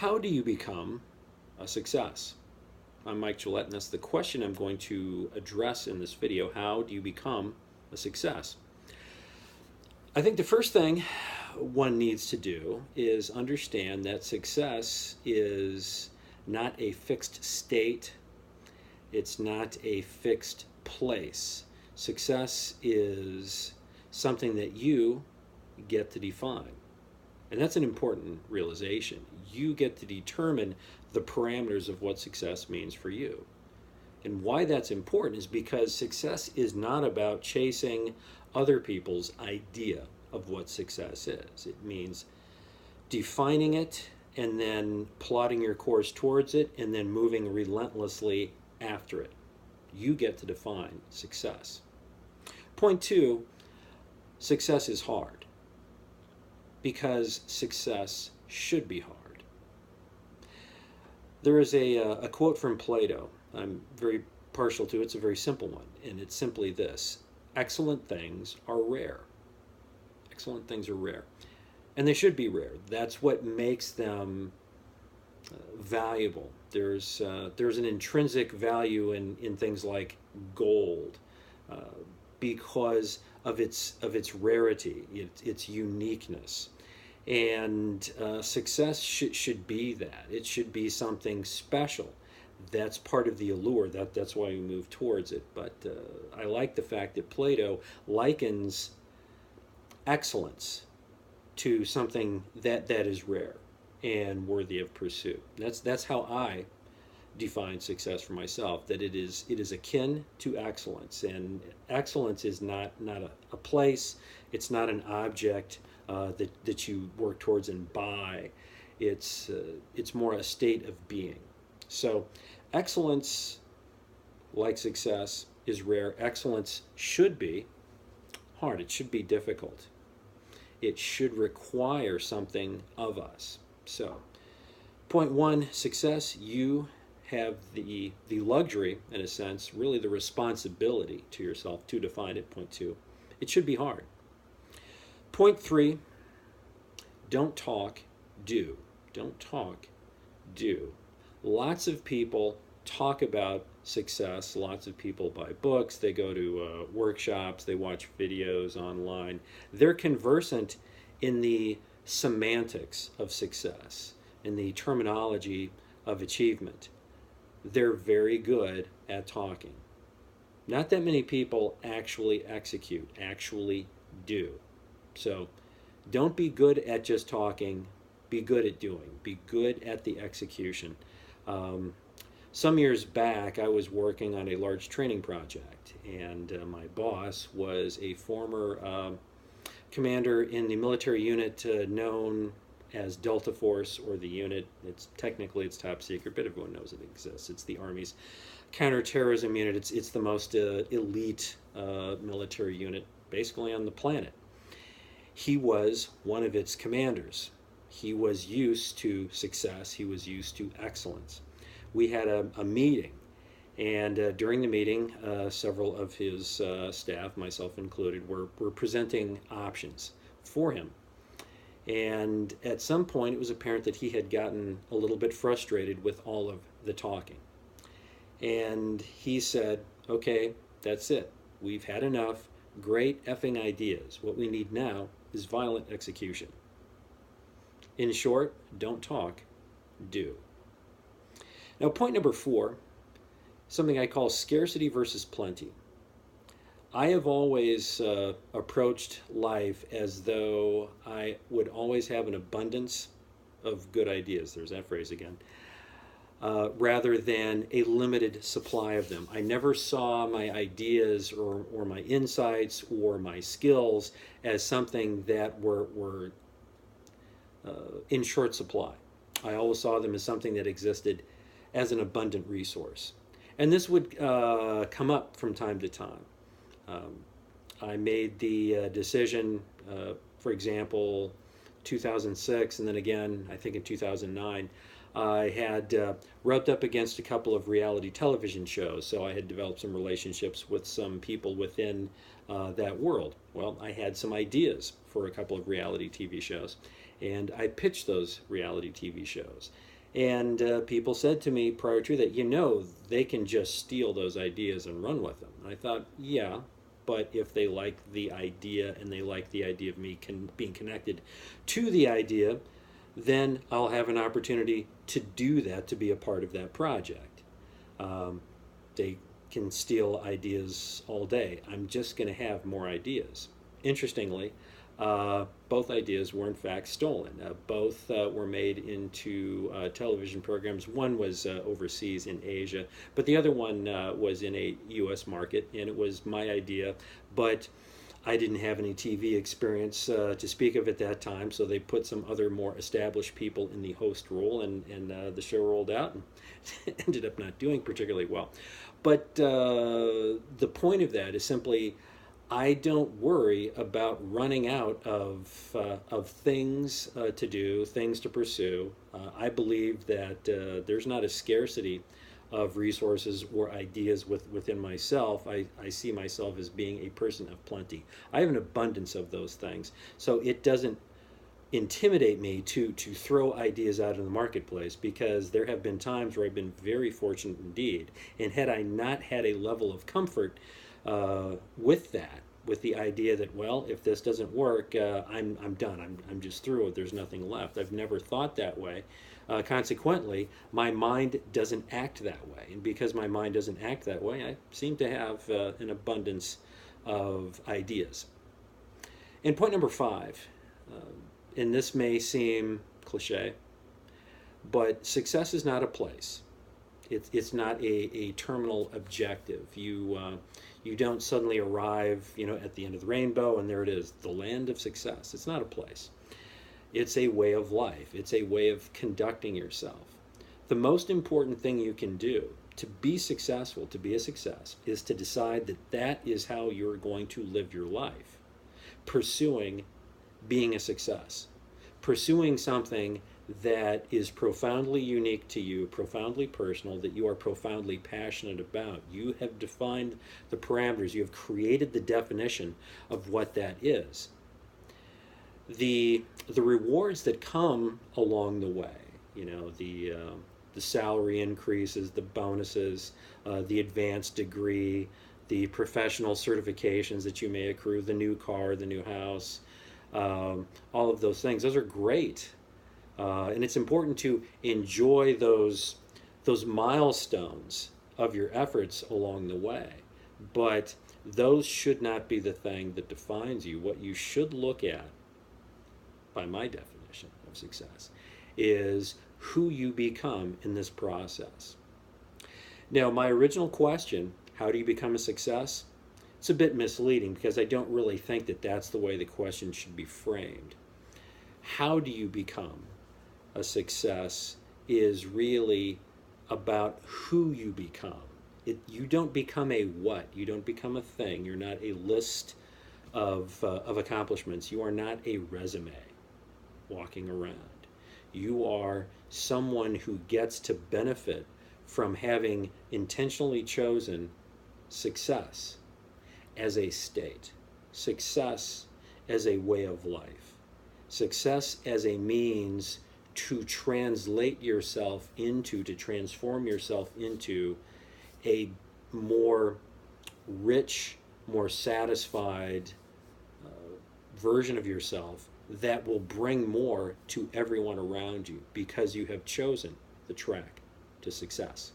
How do you become a success? I'm Mike Gillette, and that's the question I'm going to address in this video. How do you become a success? I think the first thing one needs to do is understand that success is not a fixed state, it's not a fixed place. Success is something that you get to define. And that's an important realization. You get to determine the parameters of what success means for you. And why that's important is because success is not about chasing other people's idea of what success is. It means defining it and then plotting your course towards it and then moving relentlessly after it. You get to define success. Point two, success is hard because success should be hard. There is a quote from Plato I'm very partial to. It's a very simple one, and it's simply this: excellent things are rare. Excellent things are rare. And they should be rare. That's what makes them valuable. There's an intrinsic value in things like gold because of its rarity, its uniqueness. And success should be that. It should be something special. That's part of the allure. That's why we move towards it. But I like the fact that Plato likens excellence to something that is rare and worthy of pursuit. That's how I define success for myself, that it is akin to excellence. And excellence is not a place, it's not an object that you work towards and buy. It's more a state of being. So excellence, like success, is rare. Excellence should be hard. It should be difficult. It should require something of us. So point one, success, you have the luxury, in a sense, really the responsibility to yourself to define it. Point two, it should be hard. Point three, don't talk, do. Don't talk, do. Lots of people talk about success. Lots of people buy books, they go to workshops, they watch videos online. They're conversant in the semantics of success, in the terminology of achievement. They're very good at talking. Not that many people actually execute, actually do. So don't be good at just talking, be good at doing, be good at the execution. Some years back, I was working on a large training project, and my boss was a former commander in the military unit known as Delta Force, or the unit. It's top secret, but everyone knows it exists. It's the Army's counterterrorism unit. It's the most elite military unit basically on the planet. He was one of its commanders. He was used to success. He was used to excellence. We had a meeting, and during the meeting, several of his staff, myself included, were presenting options for him. And at some point, it was apparent that he had gotten a little bit frustrated with all of the talking. And he said, okay, that's it. We've had enough great effing ideas. What we need now is violent execution. In short, don't talk, do. Now, point number four, something I call scarcity versus plenty. I have always approached life as though I would always have an abundance of good ideas. There's that phrase again. Rather than a limited supply of them. I never saw my ideas or my insights or my skills as something that were in short supply. I always saw them as something that existed as an abundant resource. And this would come up from time to time. I made the decision, for example, 2006, and then again, I think in 2009, I had rubbed up against a couple of reality television shows, so I had developed some relationships with some people within that world. Well, I had some ideas for a couple of reality TV shows, and I pitched those reality TV shows. And people said to me prior to that, they can just steal those ideas and run with them. And I thought, yeah, but if they like the idea and they like the idea of me being connected to the idea, then I'll have an opportunity to do that, to be a part of that project. They can steal ideas all day. I'm just going to have more ideas. Interestingly, both ideas were in fact stolen. Both were made into television programs. One was overseas in Asia, but the other one was in a U.S. market, and it was my idea, but I didn't have any TV experience to speak of at that time, so they put some other more established people in the host role, and the show rolled out and ended up not doing particularly well. But the point of that is simply, I don't worry about running out of things to do, things to pursue. I believe that there's not a scarcity of resources or ideas within myself. I see myself as being a person of plenty. I have an abundance of those things. So it doesn't intimidate me to throw ideas out in the marketplace, because there have been times where I've been very fortunate indeed. And had I not had a level of comfort with that, with the idea that, well, if this doesn't work, I'm done. I'm just through. There's nothing left. I've never thought that way. Consequently, my mind doesn't act that way. And because my mind doesn't act that way, I seem to have an abundance of ideas. And point number 5, and this may seem cliche, but success is not a place. It's not a terminal objective. You don't suddenly arrive, at the end of the rainbow and there it is, the land of success. It's not a place. It's a way of life. It's a way of conducting yourself. The most important thing you can do to be successful, to be a success, is to decide that that is how you're going to live your life. Pursuing being a success. Pursuing something that is profoundly unique to you, profoundly personal, that you are profoundly passionate about. You have defined the parameters. You have created the definition of what that is. The rewards that come along the way, the salary increases, the bonuses, the advanced degree, the professional certifications that you may accrue, the new car, the new house, all of those things. Those are great. And it's important to enjoy those milestones of your efforts along the way. But those should not be the thing that defines you. What you should look at, by my definition of success, is who you become in this process. Now, my original question, how do you become a success? It's a bit misleading, because I don't really think that that's the way the question should be framed. How do you become a success is really about who you become. You don't become a what. You don't become a thing. You're not a list of accomplishments. You are not a resume walking around. You are someone who gets to benefit from having intentionally chosen success as a state, success as a way of life, success as a means to translate yourself into, to transform yourself into a more rich, more satisfied version of yourself that will bring more to everyone around you, because you have chosen the track to success.